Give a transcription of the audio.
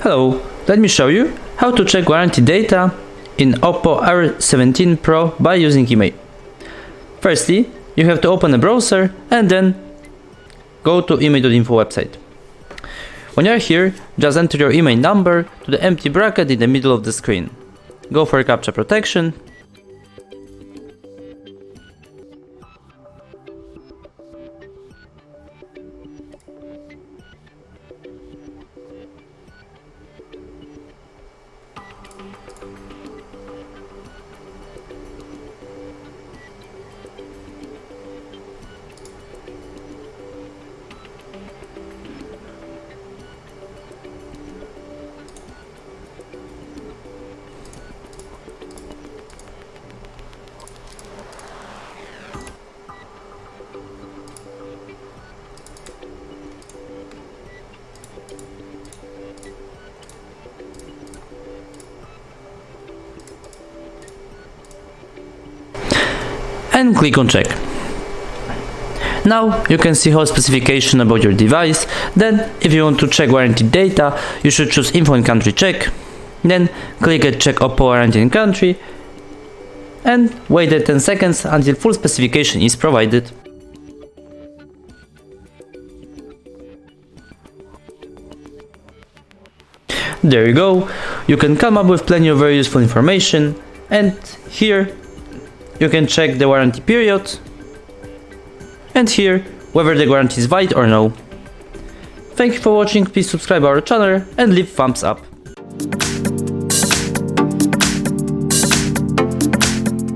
Hello, let me show you how to check warranty data in OPPO R17 Pro by using IMEI. Firstly, you have to open a browser and then go to IMEI.info website. When you're here, just enter your IMEI number to the empty bracket in the middle of the screen. Go for captcha protection. And click on check. Now you can see whole specification about your device. Then if you want to check warranty data, you should choose info and country check. Then click at check OPPO warranty in country and wait 10 seconds until full specification is provided. There you go, you can come up with plenty of very useful information, and here you can check the warranty period, and here whether the warranty is valid or no. Thank you for watching, please subscribe our channel and leave thumbs up.